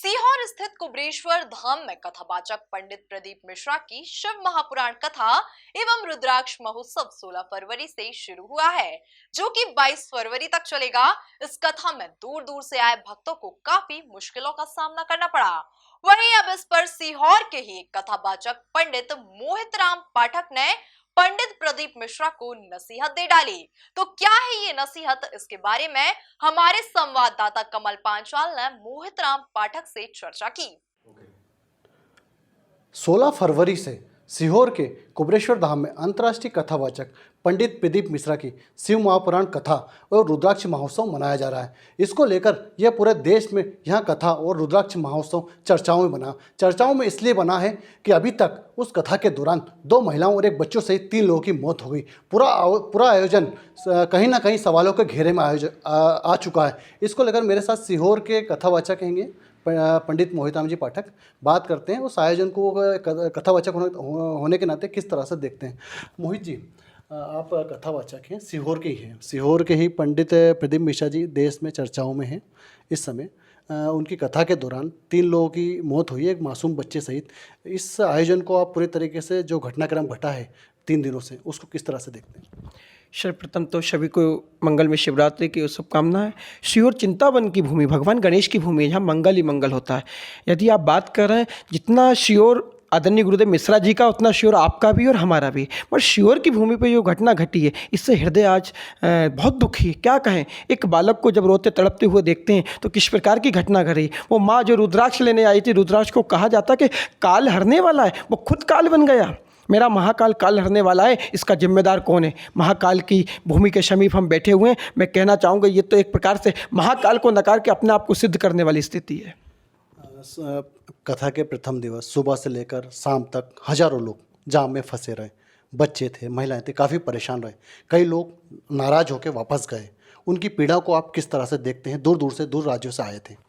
सीहोर स्थित कुबरेश्वर धाम में कथावाचक पंडित प्रदीप मिश्रा की शिव महापुराण कथा एवं रुद्राक्ष महोत्सव 16 फरवरी से शुरू हुआ है, जो कि 22 फरवरी तक चलेगा। इस कथा में दूर दूर से आए भक्तों को काफी मुश्किलों का सामना करना पड़ा। वहीं अब इस पर सीहोर के ही कथावाचक पंडित मोहित राम पाठक ने पंडित प्रदीप मिश्रा को नसीहत दे डाली। तो क्या है ये नसीहत, इसके बारे में हमारे संवाददाता कमल पांचाल ने मोहित राम पाठक से चर्चा की। 16 फरवरी से सीहोर के कुबरेश्वर धाम में अंतर्राष्ट्रीय कथावाचक पंडित प्रदीप मिश्रा की शिव महापुराण कथा और रुद्राक्ष महोत्सव मनाया जा रहा है। इसको लेकर यह पूरे देश में यह कथा और रुद्राक्ष महोत्सव चर्चाओं में इसलिए बना है कि अभी तक उस कथा के दौरान 2 महिलाओं और 1 बच्चों सहित 3 लोगों की मौत हो गई। पूरा आयोजन कहीं ना कहीं सवालों के घेरे में आ चुका है। इसको लेकर मेरे साथ सीहोर के कथावाचक हैं पंडित मोहित राम जी पाठक। बात करते हैं उस आयोजन को कथावाचक होने के नाते किस तरह से देखते हैं। मोहित जी, आप कथावाचक हैं, सीहोर के ही हैं। सीहोर के ही पंडित प्रदीप मिश्रा जी देश में चर्चाओं में हैं इस समय। उनकी कथा के दौरान 3 लोगों की मौत हुई है, एक मासूम बच्चे सहित। इस आयोजन को आप पूरी तरीके से जो घटनाक्रम घटा है 3 दिनों से, उसको किस तरह से देखते हैं? सर्वप्रथम तो सभी को मंगल में शिवरात्रि की शुभकामनाएं। सीहोर चिंतावन की भूमि, भगवान गणेश की भूमि है, जहाँ मंगल ही मंगल होता है। यदि आप बात कर रहे हैं, जितना सीहोर आदरणीय गुरुदेव मिश्रा जी का, उतना सीहोर आपका भी और हमारा भी। पर सीहोर की भूमि पर जो घटना घटी है, इससे हृदय आज बहुत दुखी है। क्या कहें, एक बालक को जब रोते तड़पते हुए देखते हैं तो किस प्रकार की घटना घटी। वो माँ जो रुद्राक्ष लेने आई थी, रुद्राक्ष को कहा जाता कि काल हरने वाला है, वो खुद काल बन गया। मेरा महाकाल काल हरने वाला है, इसका जिम्मेदार कौन है? महाकाल की भूमि के समीप हम बैठे हुए हैं। मैं कहना चाहूँगा, ये तो एक प्रकार से महाकाल को नकार के अपने आप को सिद्ध करने वाली स्थिति है। कथा के प्रथम दिवस सुबह से लेकर शाम तक हजारों लोग जाम में फंसे रहे। बच्चे थे, महिलाएं थे, काफ़ी परेशान रहे। कई लोग नाराज होकर वापस गए। उनकी पीड़ा को आप किस तरह से देखते हैं? दूर दूर से, दूर राज्यों से आए थे।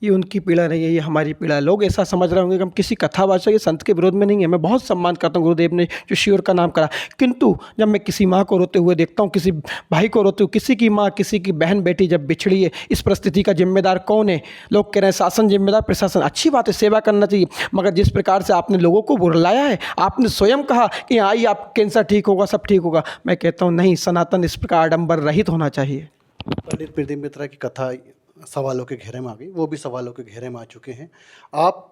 ये उनकी पीड़ा नहीं है, ये हमारी पीड़ा है। लोग ऐसा समझ रहे होंगे कि हम किसी कथावाचक या संत के विरोध में नहीं है। मैं बहुत सम्मान करता हूँ गुरुदेव ने जो सीहोर का नाम करा, किंतु जब मैं किसी माँ को रोते हुए देखता हूँ, किसी भाई को रोते हुए, किसी की माँ, किसी की बहन बेटी जब बिछड़ी है, इस परिस्थिति का जिम्मेदार कौन है? लोग कह रहे हैं शासन जिम्मेदार, प्रशासन। अच्छी बात है, सेवा करना चाहिए, मगर जिस प्रकार से आपने लोगों को बुलाया है, आपने स्वयं कहा कि आइए आप कैंसर ठीक होगा, सब ठीक होगा। मैं कहता हूँ नहीं, सनातन इस प्रकार आडंबर रहित होना चाहिए। पंडित प्रदीप मिश्रा की कथा सवालों के घेरे में आ गई, वो भी सवालों के घेरे में आ चुके हैं। आप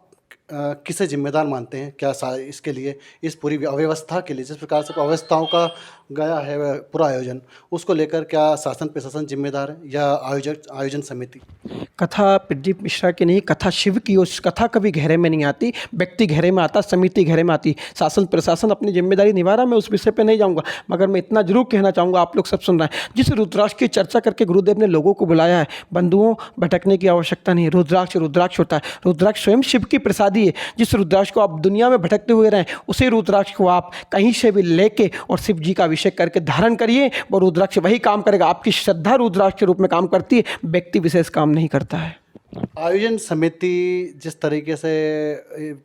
किसे जिम्मेदार मानते हैं? क्या इसके लिए, इस पूरी अव्यवस्था के लिए, जिस प्रकार से अव्यवस्थाओं का गया है पूरा आयोजन, उसको लेकर क्या शासन प्रशासन जिम्मेदार है या आयोजन समिति? कथा प्रदीप मिश्रा की नहीं, कथा शिव की। उस कथा कभी घेरे में नहीं आती, व्यक्ति घेरे में आता, समिति घेरे में आती। शासन प्रशासन अपनी जिम्मेदारी निभा रहा, मैं उस विषय पे नहीं जाऊंगा, मगर मैं इतना जरूर कहना चाहूँगा, आप लोग सब सुन रहे हैं, जिस रुद्राक्ष की चर्चा करके गुरुदेव ने लोगों को बुलाया है, बंधुओं भटकने की आवश्यकता नहीं है। रुद्राक्ष रुद्राक्ष होता है, रुद्राक्ष स्वयं शिव की प्रसादी है। जिस रुद्राक्ष को आप दुनिया में भटकते हुए रहें, उसी रुद्राक्ष को आप कहीं से भी लेके और शिव जी का अभिषेक करके धारण करिए, वो रुद्राक्ष वही काम करेगा। आपकी श्रद्धा रुद्राक्ष के रूप में काम करती है, व्यक्ति विशेष काम नहीं करता है। आयोजन समिति जिस तरीके से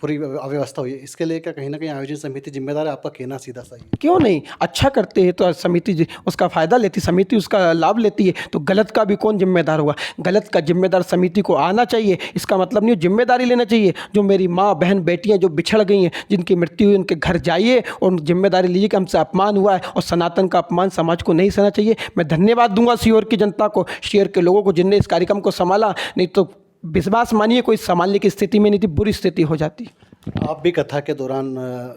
पूरी अव्यवस्था हुई है, इसके लिए क्या कहीं ना कहीं आयोजन समिति जिम्मेदार है? आपका कहना सीधा सही है। क्यों नहीं? अच्छा करते हैं तो समिति उसका फायदा लेती, समिति उसका लाभ लेती है, तो गलत का भी कौन जिम्मेदार होगा? गलत का जिम्मेदार समिति को आना चाहिए। इसका मतलब नहीं, जिम्मेदारी लेना चाहिए। जो मेरी माँ बहन बेटियाँ जो बिछड़ गई हैं, जिनकी मृत्यु हुई, उनके घर जाइए और जिम्मेदारी लीजिए कि हमसे अपमान हुआ है, और सनातन का अपमान समाज को नहीं सहना चाहिए। मैं धन्यवाद दूंगा सीहोर की जनता को, सीहोर के लोगों को, जिनने इस कार्यक्रम को संभाला। नहीं तो विश्वास मानिए, कोई संभालने की स्थिति में नहीं थी, बुरी स्थिति हो जाती। आप भी कथा के दौरान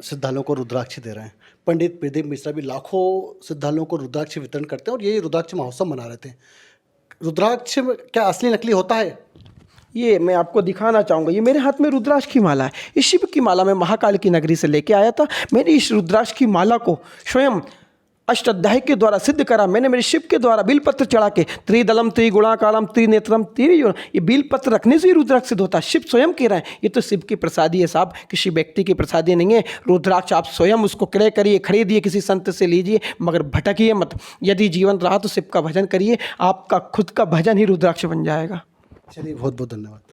श्रद्धालुओं को रुद्राक्ष दे रहे हैं। पंडित प्रदीप मिश्रा भी लाखों श्रद्धालुओं को रुद्राक्ष वितरण करते हैं और यही रुद्राक्ष महोत्सव मना रहे थे। रुद्राक्ष क्या असली नकली होता है? ये मैं आपको दिखाना चाहूँगा। ये मेरे हाथ में रुद्राक्ष की माला है। इस शिव की माला मैं महाकाल की नगरी से लेके आया था। मैंने इस रुद्राक्ष की माला को स्वयं अष्टाध्यायी के द्वारा सिद्ध करा। मैंने मेरे शिव के द्वारा बिलपत्र चढ़ा के, त्रिदलम त्रिगुणाकारम त्रिनेत्रम ये बिलपत्र रखने से ही रुद्राक्ष सिद्ध होता है। शिव स्वयं कह रहे हैं, ये तो शिव की प्रसादी है साहब, किसी व्यक्ति की प्रसादी नहीं है। रुद्राक्ष आप स्वयं उसको क्रय करिए, खरीदिए, किसी संत से लीजिए, मगर भटकिए मत। यदि जीवन रहा तो शिव का भजन करिए, आपका खुद का भजन ही रुद्राक्ष बन जाएगा। चलिए, बहुत बहुत धन्यवाद।